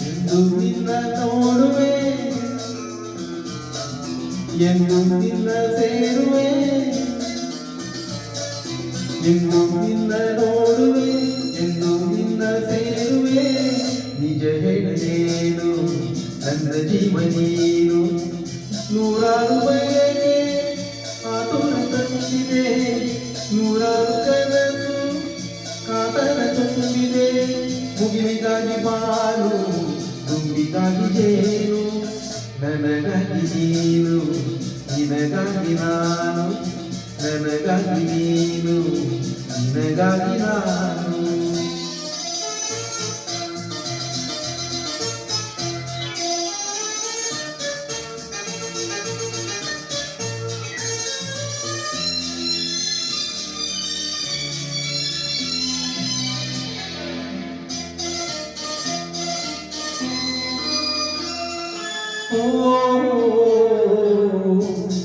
ಎಂದು ನಿನ್ನ ನೋಡುವೆ, ಎಂದು ನಿನ್ನ ಸೇರುವೆ, ಎಂದು ನಿನ್ನ ನೋಡುವೆ, ಎಂದು ನಿನ್ನ ಸೇರುವೆ. ನಿಜ ಹೇಳಲೇನು ನನ್ನ ಜೀವ ನೀನು, ನೂರಾರು ಬಯಕೆ ಆತುರ ತಂದಿದೆ, ನೂರಾರು ಕನಸು ಕಾತನ ತುಂಬಿದೆ. ಮುಗಿಲಿಗಾಗಿ ಬಾಳು, ತುಂಬಿಗಾಗಿ ಜೇನು, ನನಗಾಗಿ ನೀನು, ನಿನಗಾಗಿ ನಾನು, ನನಗಾಗಿ ನೀನು, ನಿನಗಾಗಿ ನಾನು.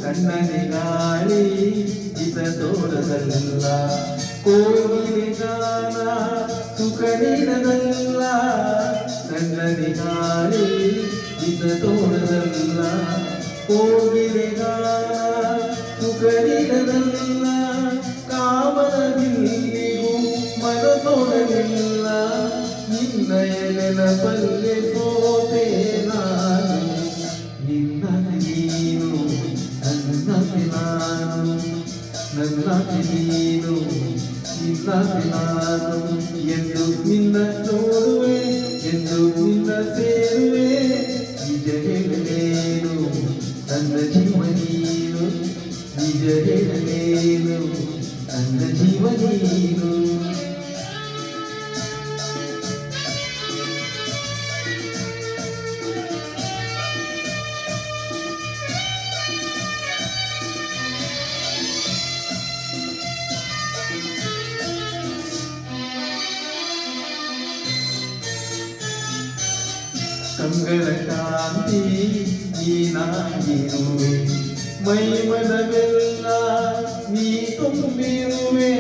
ಕಣ್ಣನೆ ಗಾಳಿ ಇತ ತೋರದಲ್ಲ, ಕೋಗಿಲೆ ಗಾನ ಸುಖ ನೀಡದಲ್ಲ. ಕಣ್ಣನೆ ಗಾಳಿ ಇತ ತೋರದಲ್ಲ, ಕೋಗಿಲೆ ಗಾನ ಸುಖ ನೀಡದಲ್ಲ. ಕಾಮನ ಬಿಲ್ಲಿಗೂ ಮನಸೊಡಲಿಲ್ಲ, ನಿನ್ನಯ ನೆನಪಲ್ಲೇ ಸೋತೆ ನಾನು. ನಿನ್ನದೆ ನೀನು, ನನ್ನದೆ ನಾನು, ನನ್ನದೆ ನೀನು, ನಿನ್ನದೆ ನಾನು. ಎಂದು ನಿನ್ನ ನೋಡುವೆ, ಎಂದು ನಿನ್ನ ಸೇರುವೆ. ನಿಜ ಹೇಳಲೇನು ನನ್ನ ಜೀವ ನೀನು, ನಿಜ ಹೇಳಲೇನು ನನ್ನ ಜೀವ ನೀನು. ಕಂಗಳ ಕಾಂತಿ ನೀನಾಗಿರುವೆ, ಮೈಮನವೆಲ್ಲ ನೀ ತುಂಬಿರುವೆ.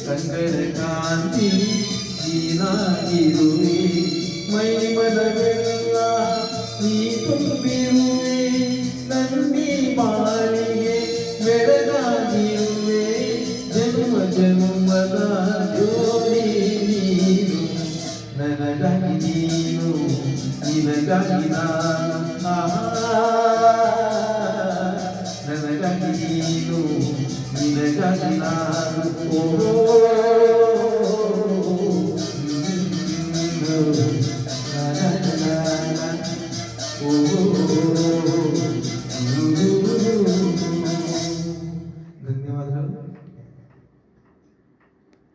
ಕಂಗಳ ಕಾಂತಿ ನೀನಾಗಿರುವೆ, ಮೈಮನವೆಲ್ಲ ನೀ ತುಂಬಿರುವೆ. ನನ್ನಿ ಬಾಳಿಗೆ ಬೆಳಗಾಗಿರುವೆ, ಜನ್ಮ ಜನ್ಮದ ಜೋಡಿ ನೀನು, ನನಗಾಗಿ ನೀನು, ನಿನಗಾಗಿ ನಾನು. ನನಗಾಗಿ ನೀನು, ನಿನಗಾಗಿ ನಾನು. ಓ